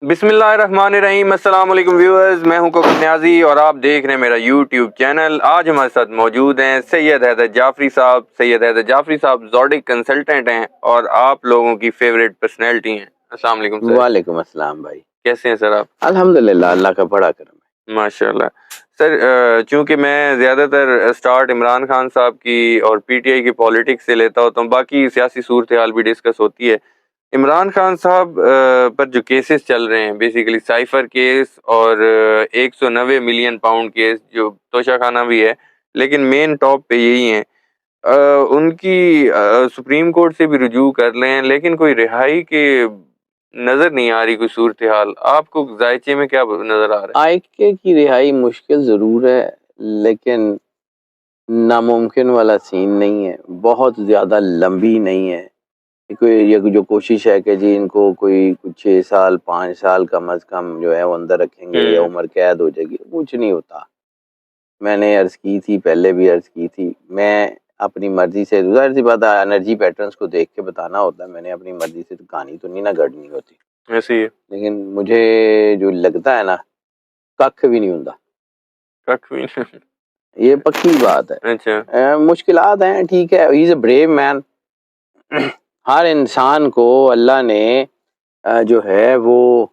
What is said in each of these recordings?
بسم اللہ الرحمن الرحیم۔ السلام علیکم ویورز، میں ہوں کوکب نیازی اور آپ دیکھ رہے ہیں میرا یوٹیوب چینل۔ آج ہمارے ساتھ موجود ہیں سید حیدر جعفری صاحب۔ سید حیدر جعفری صاحب زوڈک کنسلٹنٹ ہیں اور آپ لوگوں کی فیوریٹ پرسنالٹی ہیں۔ السلام علیکم سر۔ وعلیکم السلام بھائی، کیسے ہیں سر آپ؟ الحمدللہ، اللہ کا بڑا کرم ہے ماشاء اللہ سر۔ چونکہ میں زیادہ تر سٹارٹ عمران خان صاحب کی اور پی ٹی آئی کی پالیٹکس سے لیتا ہوتا ہوں، باقی سیاسی صورتحال بھی ڈسکس ہوتی ہے۔ عمران خان صاحب پر جو کیسز چل رہے ہیں، بیسیکلی سائفر کیس اور 190 ملین پاؤنڈ کیس، جو توشہ خانہ بھی ہے لیکن مین ٹاپ پہ یہی ہیں۔ ان کی سپریم کورٹ سے بھی رجوع کر لیں لیکن کوئی رہائی کے نظر نہیں آ رہی کوئی صورتحال۔ آپ کو ذائچے میں کیا نظر آ رہا ہے؟ آئی کے کی رہائی مشکل ضرور ہے لیکن ناممکن والا سین نہیں ہے، بہت زیادہ لمبی نہیں ہے۔ یہ جو کوشش ہے کہ جی ان کو کوئی 6 سال 5 سال کم از کم جو ہے وہ اندر رکھیں گے یا عمر قید ہو جائے گی، کچھ نہیں ہوتا۔ میں نے عرض کی تھی، پہلے بھی عرض کی تھی، میں اپنی مرضی سے، ظاہر سی بات ہے انرجی پیٹرنز کو دیکھ کے بتانا ہوتا ہے، میں نے اپنی مرضی سے تو کہانی تو نہیں نہ گڑنی ہوتی، ایسے ہی ہے۔ لیکن مجھے جو لگتا ہے نا، ککھ بھی نہیں ہوندا، کک بھی نہیں۔ یہ پکی بات ہے۔ اچھا مشکلات ہیں، ٹھیک ہے، ہی از اے بریو مین۔ ہر انسان کو اللہ نے جو ہے وہ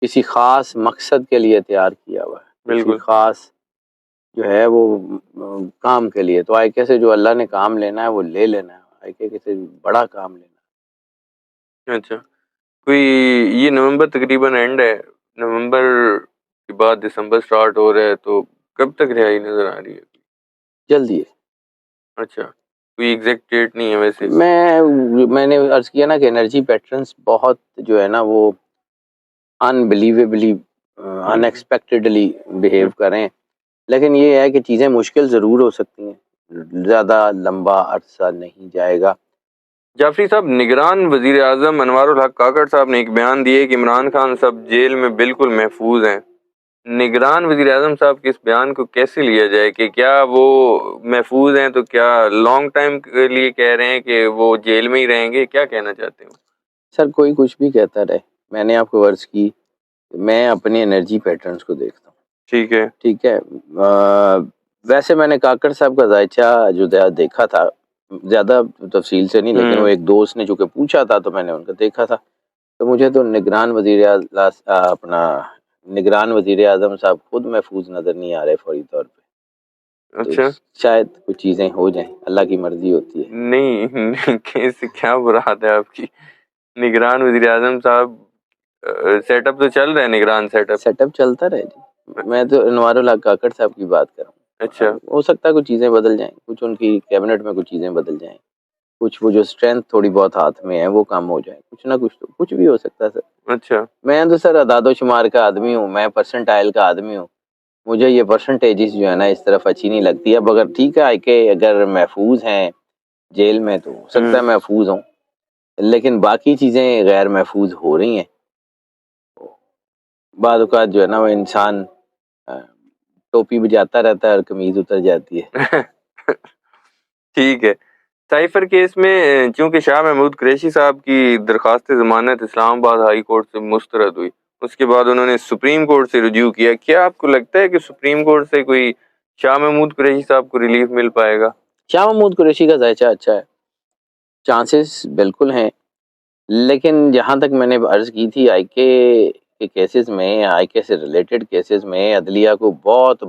کسی خاص مقصد کے لیے تیار کیا ہوا ہے، کسی بالکل خاص جو ہے وہ کام کے لیے۔ تو آئی کے سے جو اللہ نے کام لینا ہے وہ لے لینا ہے، آئی کے سے بڑا کام لینا ہے۔ اچھا، کوئی یہ نومبر تقریباً اینڈ ہے، نومبر کے بعد دسمبر سٹارٹ ہو رہا ہے، تو کب تک رہائی نظر آ رہی ہے؟ جلدی ہے۔ اچھا، کوئی ایگزیکٹ ڈیٹ نہیں ہے ویسے؟ میں نے عرض کیا نا کہ انرجی پیٹرنز بہت جو ہے نا وہ انبلیویبلی ان ایکسپیکٹڈلی بیہیو کریں، لیکن یہ ہے کہ چیزیں مشکل ضرور ہو سکتی ہیں، زیادہ لمبا عرصہ نہیں جائے گا۔ جعفری صاحب، نگران وزیر اعظم انوار الحق کاکڑ صاحب نے ایک بیان دیے کہ عمران خان صاحب جیل میں بالکل محفوظ ہیں۔ نگران وزیر اعظم صاحب کے اس بیان کو کیسے لیا جائے کہ کیا وہ محفوظ ہیں تو کیا لانگ ٹائم کے لیے کہہ رہے ہیں کہ وہ جیل میں ہی رہیں گے؟ کیا کہنا چاہتے ہیں؟ سر کوئی کچھ بھی کہتا رہے، میں نے آپ کو عرض کی میں اپنے انرجی پیٹرنز کو دیکھتا ہوں، ٹھیک ہے۔ ویسے میں نے کاکڑ صاحب کا ذائچہ جو دیکھا تھا، زیادہ تفصیل سے نہیں، لیکن وہ ایک دوست نے چونکہ پوچھا تھا تو میں نے ان کا دیکھا تھا، تو مجھے تو نگران وزیر اعظم صاحب خود محفوظ نظر نہیں آ رہے فوری طور پہ۔ اچھا، شاید کچھ چیزیں ہو جائیں، اللہ کی مرضی ہوتی ہے۔ نہیں کیسے، کیا برات ہے آپ کی؟ نگران وزیر اعظم صاحب سیٹ اپ تو چل رہا ہے، نگران سیٹ اپ چلتا رہے جی، میں تو انوار الحق کاکڑ صاحب کی بات کر رہا ہوں۔ اچھا، ہو سکتا ہے کچھ چیزیں بدل جائیں، کچھ ان کی کیبنٹ میں کچھ چیزیں بدل جائیں، کچھ وہ جو اسٹرینتھ تھوڑی بہت ہاتھ میں ہے وہ کم ہو جائے، کچھ نہ کچھ، تو کچھ بھی ہو سکتا ہے سر۔ اچھا، میں تو سر اعداد و شمار کا آدمی ہوں، میں پرسنٹائل کا آدمی ہوں، مجھے یہ پرسنٹیجز جو ہے نا اس طرف اچھی نہیں لگتی۔ اب اگر ٹھیک ہے کہ اگر محفوظ ہیں جیل میں تو ہو سکتا ہے محفوظ ہوں، لیکن باقی چیزیں غیر محفوظ ہو رہی ہیں۔ بعض اوقات جو ہے نا وہ انسان ٹوپی بجاتا رہتا ہے اور قمیض اتر جاتی ہے۔ ٹھیک ہے۔ سائفر کیس میں چونکہ شاہ محمود قریشی صاحب کی درخواست ضمانت اسلام آباد ہائی کورٹ سے مسترد ہوئی، اس کے بعد انہوں نے سپریم کورٹ سے رجوع کیا، کیا آپ کو لگتا ہے کہ سپریم کورٹ سے کوئی شاہ محمود قریشی صاحب کو ریلیف مل پائے گا؟ شاہ محمود قریشی کا ذائچہ اچھا ہے، چانسز بالکل ہیں، لیکن جہاں تک میں نے عرض کی تھی آئی کے کیسز میں، آئی کے سے ریلیٹڈ کیسز میں عدلیہ کو بہت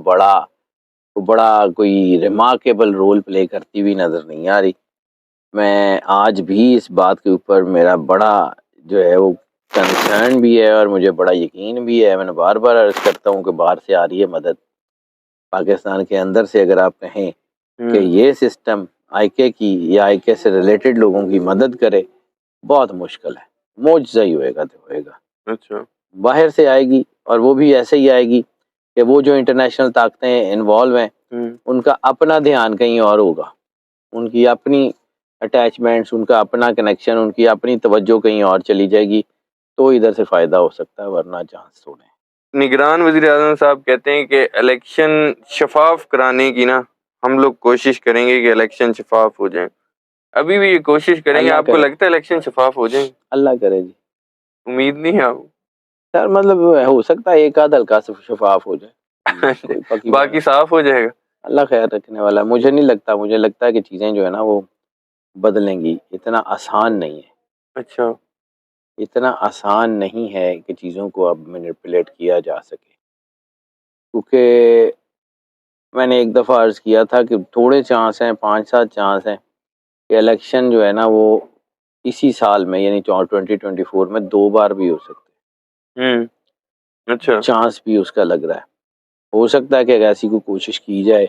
بڑا کوئی ریمارکیبل رول پلے کرتی ہوئی نظر نہیں آ رہی۔ میں آج بھی اس بات کے اوپر میرا بڑا جو ہے وہ کنسرن بھی ہے اور مجھے بڑا یقین بھی ہے، میں نے بار بار عرض کرتا ہوں کہ باہر سے آ رہی ہے مدد، پاکستان کے اندر سے اگر آپ کہیں کہ یہ سسٹم آئی کے کی یا آئی کے سے ریلیٹڈ لوگوں کی مدد کرے، بہت مشکل ہے، معجزہ ہی ہوئے گا تو ہوئے گا۔ اچھا، باہر سے آئے گی اور وہ بھی ایسے ہی آئے گی کہ وہ جو انٹرنیشنل طاقتیں انوالو ہیں ان کا اپنا دھیان کہیں اور ہوگا، ان کی اپنی اٹیچمنٹس، ان کا اپنا کنیکشن، ان کی اپنی توجہ کہیں اور چلی جائے گی، تو ادھر سے فائدہ ہو سکتا ہے، ورنہ چانس تھوڑے ہیں۔ نگران وزیر اعظم صاحب کہتے ہیں کہ الیکشن شفاف کرانے کی نا ہم لوگ کوشش کریں گے کہ الیکشن شفاف ہو جائیں، ابھی بھی یہ کوشش کریں گے؟ آپ کو لگتا ہے الیکشن شفاف ہو جائیں؟ اللہ کرے جی، امید نہیں ہے آپ؟ سر مطلب ہو سکتا ہے ایک آدھ ہلکا شفاف ہو جائے، کوئی پکی بات باقی صاف ہو جائے گا. اللہ خیر رکھنے والا ہے. مجھے نہیں لگتا، مجھے لگتا ہے کہ چیزیں جو ہے نا وہ بدلیں گی. اتنا آسان نہیں ہے، اچھا. اتنا آسان نہیں ہے کہ چیزوں کو اب مینیپولیٹ کیا جا سکے. کیونکہ میں نے ایک دفعہ عرض کیا تھا کہ تھوڑے چانس ہیں، 5-7 چانس ہیں کہ الیکشن جو ہے نا وہ اسی سال میں یعنی 2024 میں 2 بار بھی ہو سکتے ہیں. اچھا. چانس بھی اس کا لگ رہا ہے. ہو سکتا ہے کہ اگر ایسی کوئی کوشش کی جائے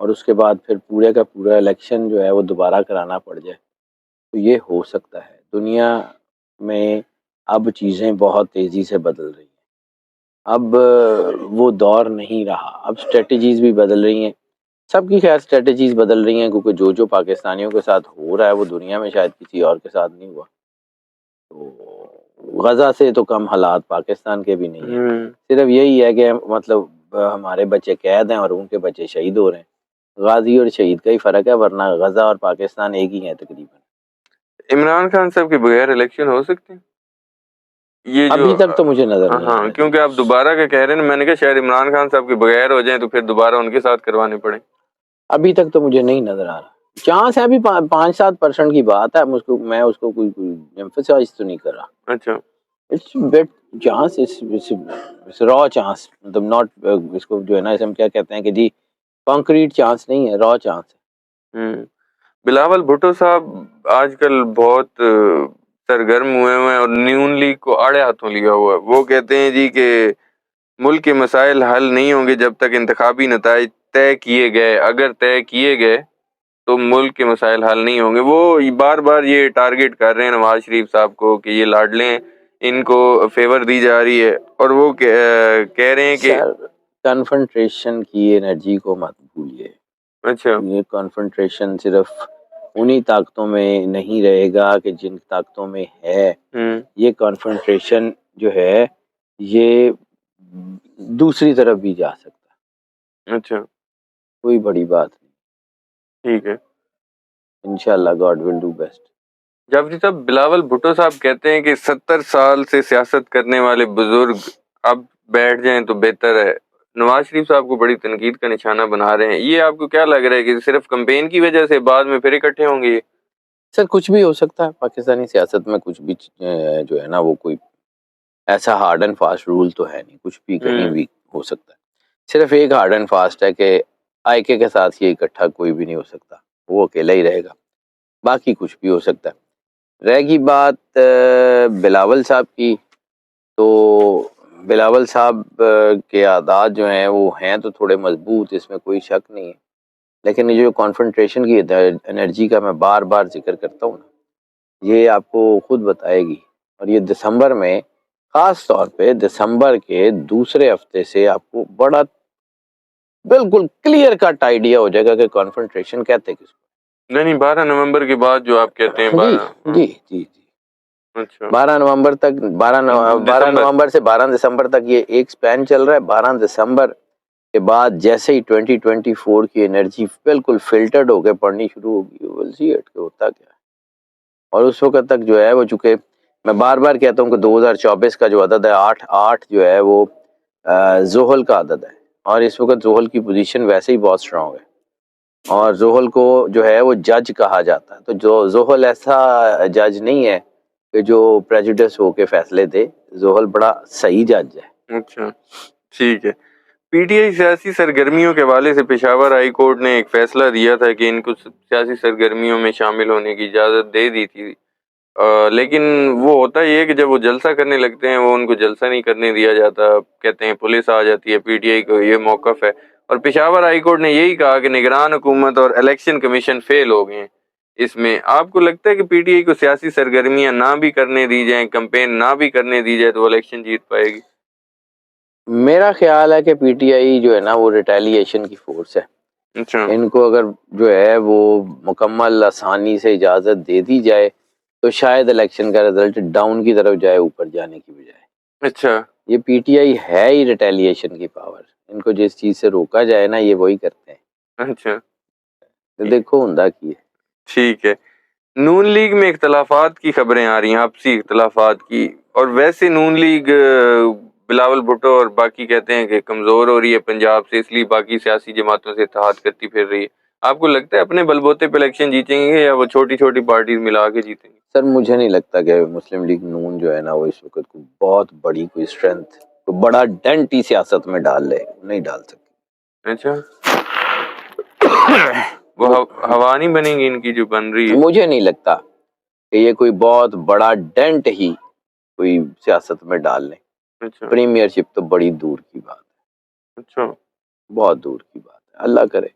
اور اس کے بعد پھر پورے کا پورا الیکشن جو ہے وہ دوبارہ کرانا پڑ جائے تو یہ ہو سکتا ہے. دنیا میں اب چیزیں بہت تیزی سے بدل رہی ہیں. اب وہ دور نہیں رہا، اب اسٹریٹجیز بھی بدل رہی ہیں. سب کی خیر اسٹریٹجیز بدل رہی ہیں کیونکہ جو پاکستانیوں کے ساتھ ہو رہا ہے وہ دنیا میں شاید کسی اور کے ساتھ نہیں ہوا. تو غزہ سے تو کم حالات پاکستان کے بھی نہیں ہیں. صرف یہی ہے کہ مطلب ہمارے بچے قید ہیں اور ان کے بچے شہید ہو رہے ہیں. غازی اور شہید کا ہی فرق ہے، ورنہ غزہ اور پاکستان ایک ہی ہیں تقریباً. عمران خان صاحب کے بغیر الیکشن ہو سکتے ہیں یہ جو؟ ابھی تک تو مجھے نظر نہیں آ ہاں، رہا. کیونکہ آپ دوبارہ کا کہہ رہے ہیں، میں نے کہا شاید عمران خان صاحب کے بغیر ہو جائیں تو پھر دوبارہ ان کے ساتھ کروانے پڑیں. ابھی تک تو مجھے نہیں نظر آ رہا. چانس ہے ابھی 5-7% کی بات ہے. میں اس کو کوئی ایمفسائز تو نہیں کر رہا. اچھا. اٹس بیٹ چانس، را چانس، مطلب ناٹ اس کو جو ہے نا ہم کیا کہتے ہیں کہ جی کانکریٹ چانس نہیں ہے، را چانس ہے. بلاول بھٹو صاحب آج کل بہت سرگرم ہوئے ہیں اور نیون لیگ کو آڑے ہاتھوں لیا ہوا ہے. وہ کہتے ہیں جی کہ ملک کے مسائل حل نہیں ہوں گے جب تک انتخابی نتائج طے کیے گئے. اگر طے کیے گئے تو ملک کے مسائل حل نہیں ہوں گے. وہ بار بار یہ ٹارگٹ کر رہے ہیں نواز شریف صاحب کو کہ یہ لاڈلے ہیں، ان کو فیور دی جا رہی ہے، اور وہ کہہ رہے ہیں کہ سر کنفنٹریشن کی انرجی کو مت بھولیے. اچھا. یہ کنفنٹریشن صرف انہی طاقتوں میں نہیں رہے گا کہ جن طاقتوں میں ہے. یہ کنفنٹریشن جو ہے یہ دوسری طرف بھی جا سکتا ہے. اچھا. کوئی بڑی بات نہیں. ٹھیک ہے. انشاءاللہ God will do best. Javed صاحب، بلاول بھٹو صاحب کہتے ہیں کہ 70 سال سے سیاست کرنے والے بزرگ اب بیٹھ جائیں تو بہتر ہے. نواز شریف صاحب کو بڑی تنقید کا نشانہ بنا رہے ہیں. یہ آپ کو کیا لگ رہا ہے کہ صرف کمپین کی وجہ سے بعد میں پھر اکٹھے ہوں گے؟ سر کچھ بھی ہو سکتا ہے پاکستانی سیاست میں. کچھ بھی جو ہے نا وہ کوئی ایسا ہارڈ اینڈ فاسٹ رول تو ہے نہیں. کچھ بھی کہیں بھی ہو سکتا ہے. صرف ایک ہارڈ اینڈ فاسٹ ہے کہ آئی کے ساتھ یہ اکٹھا کوئی بھی نہیں ہو سکتا، وہ اکیلا ہی رہے گا. باقی کچھ بھی ہو سکتا ہے. رہ گی بات بلاول صاحب کی، تو بلاول صاحب کے عادات جو ہیں وہ ہیں تو تھوڑے مضبوط، اس میں کوئی شک نہیں ہے. لیکن یہ جو کانفنٹریشن کی انرجی کا میں بار بار ذکر کرتا ہوں نا، یہ آپ کو خود بتائے گی. اور یہ دسمبر میں، خاص طور پہ دسمبر کے دوسرے ہفتے سے آپ کو بڑا بالکل کلیئر کٹ آئیڈیا ہو جائے گا کہ کانفنٹریشن کہتے کس کو. نہیں، 12 نومبر کے بعد جو آپ کہتے ہیں جی 12. جی جی جی. اچھا. 12 نومبر تک، 12 نومبر سے 12 دسمبر تک یہ ایک سپین چل رہا ہے. 12 دسمبر کے بعد جیسے ہی 2024 کی انرجی بالکل فلٹرڈ ہو کے پڑنی شروع ہوگی، ول سی اٹ کہ ہوتا کیا ہے. اور اس وقت تک جو ہے وہ، چونکہ میں بار بار کہتا ہوں کہ 2024 کا جو عدد ہے 8 جو ہے وہ زحل کا عدد ہے. اور اس وقت زحل کی پوزیشن ویسے ہی بہت سٹرونگ ہے، اور زحل کو جو ہے وہ جج کہا جاتا ہے. تو جو زحل ایسا جج نہیں ہے کہ جو پریجوڈس ہو کے فیصلے دے. زحل بڑا صحیح جج ہے. اچھا ٹھیک ہے. پی ٹی آئی سیاسی سرگرمیوں کے حوالے سے پشاور ہائی کورٹ نے ایک فیصلہ دیا تھا کہ ان کو سیاسی سرگرمیوں میں شامل ہونے کی اجازت دے دی تھی، لیکن وہ ہوتا یہ ہے کہ جب وہ جلسہ کرنے لگتے ہیں وہ ان کو جلسہ نہیں کرنے دیا جاتا. کہتے ہیں پولیس آ جاتی ہے، پی ٹی آئی کو یہ موقف ہے. اور پشاور ہائی کورٹ نے یہی کہا کہ نگران حکومت اور الیکشن کمیشن فیل ہو گئے ہیں. اس میں آپ کو لگتا ہے کہ پی ٹی آئی کو سیاسی سرگرمیاں نہ بھی کرنے دی جائیں، کمپین نہ بھی کرنے دی جائے تو وہ الیکشن جیت پائے گی؟ میرا خیال ہے کہ پی ٹی آئی جو ہے نا وہ ریٹیلیشن کی فورس ہے. اچھا. ان کو اگر جو ہے وہ مکمل آسانی سے اجازت دے دی جائے تو شاید الیکشن کا رزلٹ ڈاؤن کی طرف جائے، اوپر جانے کی بجائے. اچھا. یہ پی ٹی آئی ہے ہی ریٹیلیشن کی پاور. ان کو جس چیز سے روکا جائے نا یہ وہی کرتے ہیں. اچھا. دیکھو ہندا کی ہے. ٹھیک ہے. نون لیگ میں اختلافات کی خبریں آ رہی ہیں، آپسی اختلافات کی، اور ویسے نون لیگ بلاول بھٹو اور باقی کہتے ہیں کہ کمزور ہو رہی ہے پنجاب سے، اس لیے باقی سیاسی جماعتوں سے اتحاد کرتی پھر رہی ہے. آپ کو لگتا ہے اپنے بلبوتے پہ الیکشن جیتیں گے یا وہ چھوٹی چھوٹی پارٹیز ملا کے جیتیں گے؟ سر مجھے نہیں لگتا کہ مسلم لیگ نون جو ہے نا وہ اس وقت کوئی بہت بڑی کوئی اسٹرینتھ، کوئی بڑا ڈنٹ ہی سیاست میں ڈال لے، نہیں ڈال سکتی. اچھا، وہ ہوا نہیں بنے گی ان کی جو بن رہی ہے؟ مجھے نہیں لگتا کہ یہ کوئی بہت بڑا ڈنٹ ہی کوئی سیاست میں ڈال لیں. اچھا پریمیئر شپ تو بڑی دور کی بات ہے، اچھا. بہت دور کی بات ہے. اللہ کرے.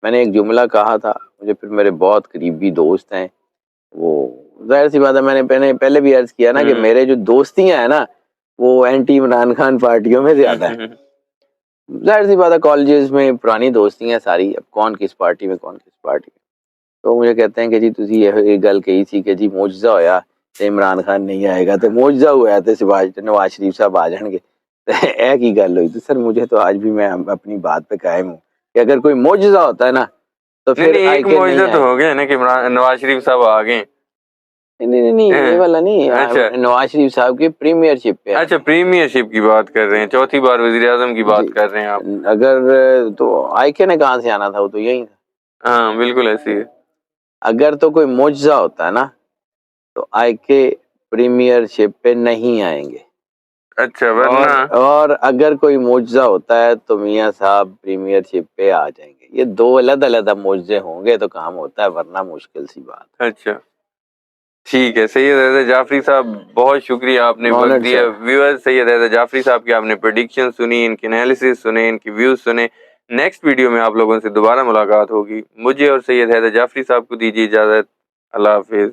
میں نے ایک جملہ کہا تھا، مجھے پھر میرے بہت قریبی دوست ہیں، وہ ظاہر سی بات ہے، میں نے پہلے بھی عرض کیا نا کہ میرے جو دوستیاں ہیں نا وہ اینٹی عمران خان پارٹیوں میں زیادہ ہیں. ظاہر سی بات ہے کالجز میں پرانی دوستیاں ساری، اب کون کس پارٹی میں کون کس پارٹی میں. تو مجھے کہتے ہیں کہ جی تسی یہ گل کہی تھی کہ جی معجزہ ہویا تے عمران خان نہیں آئے گا، تو معجزہ ہوا تے نواز شریف صاحب آ جان گے. ایک ہی گل ہوئی. تو سر مجھے تو آج بھی میں اپنی بات پہ قائم ہوں کہ اگر کوئی معجزہ ہوتا ہے نا تو پھر نہیں، آئی ایک کے معجزہ نہیں تو آئے. ہو گیا نا کہ نواز شریف صاحب آ گئے. نہیں یہ والا نہیں، اچھا نواز شریف صاحب کی پریمیئر شپ پہ. اچھا، پریمیئر شپ کی بات کر رہے ہیں، چوتھی بار وزیر اعظم کی بات کر رہے ہیں آپ. اگر تو آئی کے نے کہاں سے آنا تھا، وہ تو یہی تھا. ہاں بالکل ایسی ہے. اگر تو کوئی معجزہ ہوتا ہے نا تو آئی کے پریمیئر شپ پہ نہیں آئیں گے. اچھا، ورنہ اور اگر کوئی معجزہ ہوتا ہے تو میاں صاحب پریمیئر شپ پہ آ جائیں گے. یہ دو علیحدہ معجزے ہوں گے تو کام ہوتا ہے، ورنہ مشکل سی بات. اچھا ٹھیک ہے. سید حیدر جعفری صاحب بہت شکریہ، آپ نے وقت دیا. ویورز، سید حیدر جعفری صاحب کی آپ نے پریڈکشن سنی، ان کے انالیسس سنے، ان کی ویوز سنے. نیکسٹ ویڈیو میں آپ لوگوں سے دوبارہ ملاقات ہوگی. مجھے اور سید حیدر جعفری صاحب کو دیجیے اجازت. اللہ حافظ.